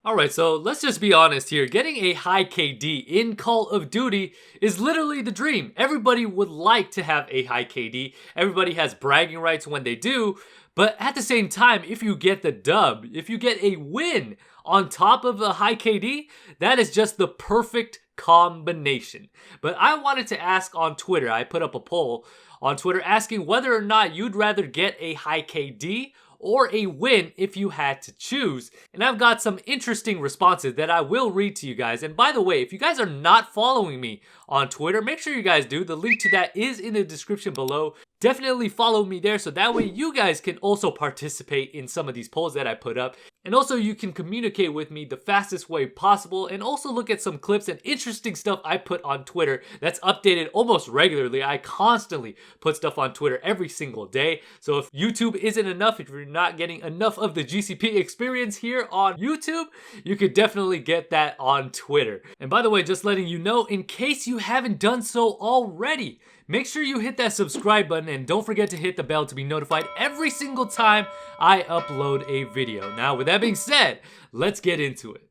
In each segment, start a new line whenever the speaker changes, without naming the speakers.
Alright, so let's just be honest here. Getting a high KD in Call of Duty is literally the dream. Everybody would like to have a high KD. Everybody has bragging rights when they do. But at the same time, if you get the dub, if you get a win on top of a high KD, that is just the perfect combination. But I wanted to ask on Twitter, I put up a poll on Twitter asking whether or not you'd rather get a high KD or a win if you had to choose. And I've got some interesting responses that I will read to you guys. And by the way, if you guys are not following me on Twitter, make sure you guys do. The link to that is in the description below. Definitely follow me there so that way you guys can also participate in some of these polls that I put up. And also you can communicate with me the fastest way possible and also look at some clips and interesting stuff I put on Twitter that's updated almost regularly. I constantly put stuff on Twitter every single day. So if YouTube isn't enough, if you're not getting enough of the GCP experience here on YouTube, you could definitely get that on Twitter. And by the way, just letting you know, in case you haven't done so already, make sure you hit that subscribe button and don't forget to hit the bell to be notified every single time I upload a video. Now, with that being said, let's get into it.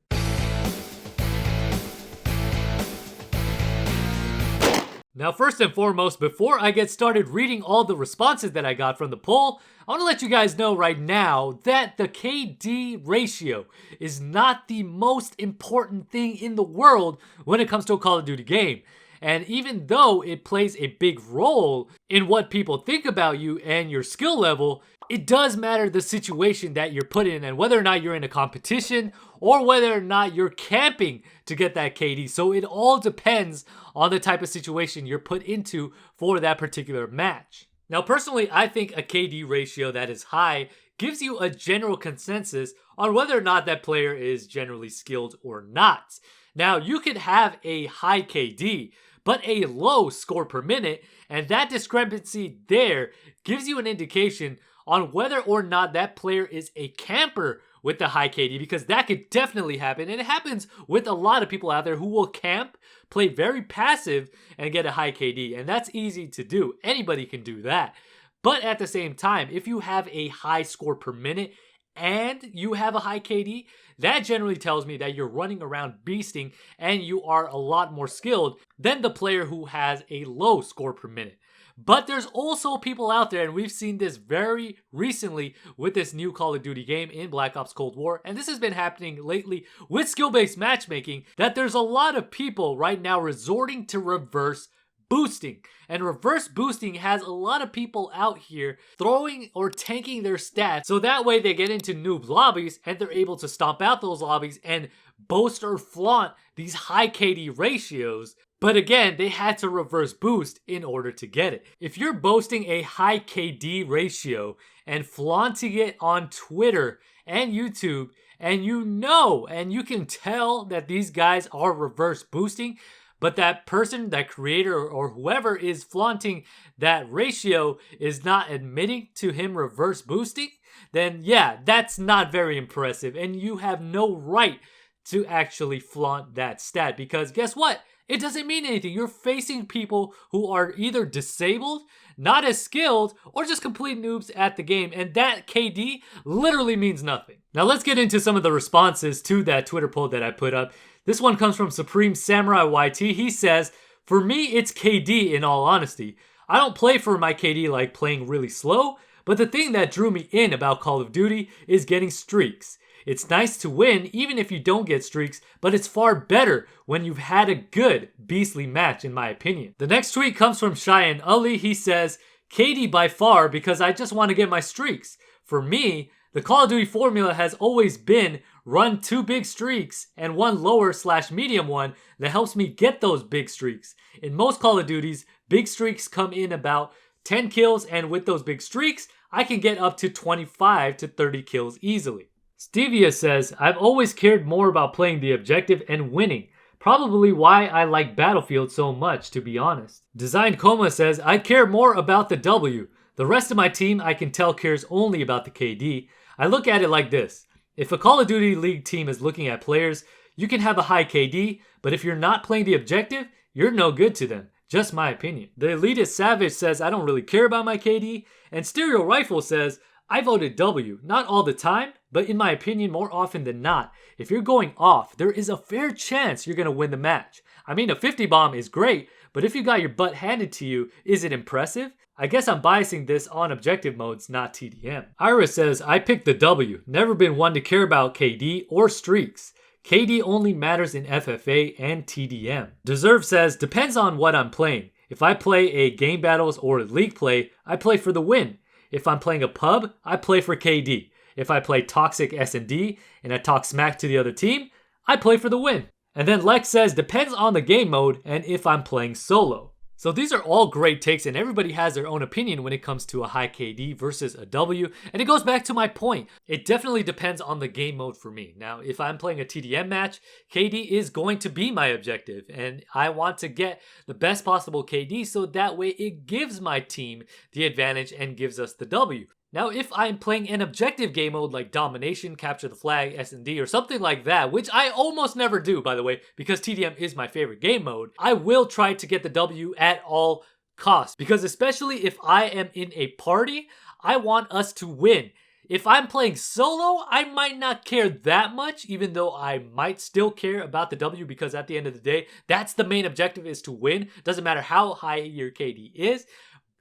Now, first and foremost, before I get started reading all the responses that I got from the poll, I want to let you guys know right now that the KD ratio is not the most important thing in the world when it comes to a Call of Duty game. And even though it plays a big role in what people think about you and your skill level, it does matter the situation that you're put in and whether or not you're in a competition or whether or not you're camping to get that KD. So it all depends on the type of situation you're put into for that particular match. Now, personally, I think a KD ratio that is high gives you a general consensus on whether or not that player is generally skilled or not. Now, you could have a high KD, but a low score per minute, and that discrepancy there gives you an indication on whether or not that player is a camper with the high KD, because that could definitely happen, and it happens with a lot of people out there who will camp, play very passive, and get a high KD, and that's easy to do. Anybody can do that. But at the same time, if you have a high score per minute and you have a high KD, that generally tells me that you're running around beasting and you are a lot more skilled than the player who has a low score per minute. But there's also people out there, and we've seen this very recently with this new Call of Duty game in Black Ops Cold War, and this has been happening lately with skill-based matchmaking, that there's a lot of people right now resorting to reverse boosting. And reverse boosting has a lot of people out here throwing or tanking their stats so that way they get into noob lobbies and they're able to stomp out those lobbies and boast or flaunt these high KD ratios. But again, they had to reverse boost in order to get it. If you're boasting a high KD ratio and flaunting it on Twitter and YouTube, and you know and you can tell that these guys are reverse boosting, but that person, that creator, or whoever is flaunting that ratio is not admitting to him reverse boosting, then yeah, that's not very impressive. And you have no right to actually flaunt that stat, because guess what? It doesn't mean anything. You're facing people who are either disabled, not as skilled, or just complete noobs at the game. And that KD literally means nothing. Now let's get into some of the responses to that Twitter poll that I put up. This one comes from Supreme Samurai YT. He says, "For me, it's KD in all honesty. I don't play for my KD like playing really slow, but the thing that drew me in about Call of Duty is getting streaks. It's nice to win even if you don't get streaks, but it's far better when you've had a good, beastly match in my opinion." The next tweet comes from Cheyenne Ali. He says, "KD by far because I just want to get my streaks. For me, the Call of Duty formula has always been run 2 big streaks and 1 lower/medium one that helps me get those big streaks. In most Call of Duties, big streaks come in about 10 kills, and with those big streaks, I can get up to 25 to 30 kills easily." Stevia says, "I've always cared more about playing the objective and winning. Probably why I like Battlefield so much, to be honest." Designed Coma says, "I care more about the W. The rest of my team I can tell cares only about the KD. I look at it like this. If a Call of Duty League team is looking at players, you can have a high KD, but if you're not playing the objective, you're no good to them. Just my opinion." The Elitist Savage says, "I don't really care about my KD." And Stereo Rifle says, I voted W, not all the time, but in my opinion, more often than not, if you're going off, there is a fair chance you're going to win the match. I mean, a 50 bomb is great, but if you got your butt handed to you, is it impressive? I guess I'm biasing this on objective modes, not TDM. Iris says, I picked the W, never been one to care about KD or streaks. KD only matters in FFA and TDM. Deserve says, depends on what I'm playing. If I play a game battles or league play, I play for the win. If I'm playing a pub, I play for KD. If I play toxic S&D and I talk smack to the other team, I play for the win. And then Lex says, depends on the game mode and if I'm playing solo. So these are all great takes, and everybody has their own opinion when it comes to a high KD versus a W. And it goes back to my point. It definitely depends on the game mode for me. Now, if I'm playing a TDM match, KD is going to be my objective, and I want to get the best possible KD so that way it gives my team the advantage and gives us the W. Now, if I'm playing an objective game mode like Domination, Capture the Flag, S&D, or something like that, which I almost never do, by the way, because TDM is my favorite game mode, I will try to get the W at all costs. Because especially if I am in a party, I want us to win. If I'm playing solo, I might not care that much, even though I might still care about the W, because at the end of the day, that's the main objective, is to win. Doesn't matter how high your KD is.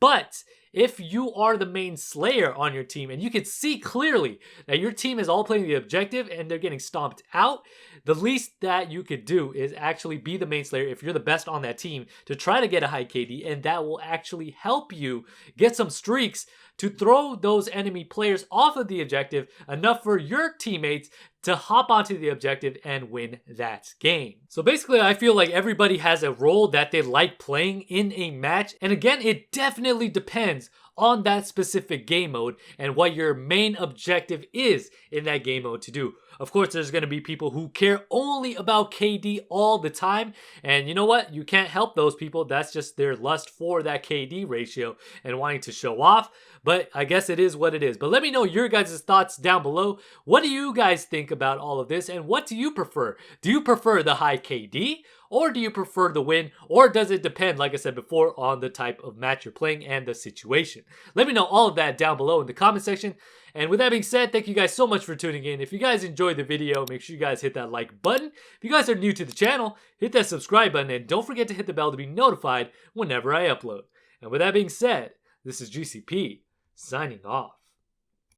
But if you are the main slayer on your team and you can see clearly that your team is all playing the objective and they're getting stomped out, the least that you could do is actually be the main slayer if you're the best on that team to try to get a high KD, and that will actually help you get some streaks to throw those enemy players off of the objective enough for your teammates to hop onto the objective and win that game. So basically, I feel like everybody has a role that they like playing in a match. And again, it definitely depends on that specific game mode and what your main objective is in that game mode to do. Of course, there's going to be people who care only about KD all the time. And you know what? You can't help those people. That's just their lust for that KD ratio and wanting to show off. But I guess it is what it is. But let me know your guys' thoughts down below. What do you guys think about all of this? And what do you prefer? Do you prefer the high KD? Or do you prefer the win? Or does it depend, like I said before, on the type of match you're playing and the situation? Let me know all of that down below in the comment section. And with that being said, thank you guys so much for tuning in. If you guys enjoyed the video, make sure you guys hit that like button. If you guys are new to the channel, hit that subscribe button. And don't forget to hit the bell to be notified whenever I upload. And with that being said, this is GCP signing off.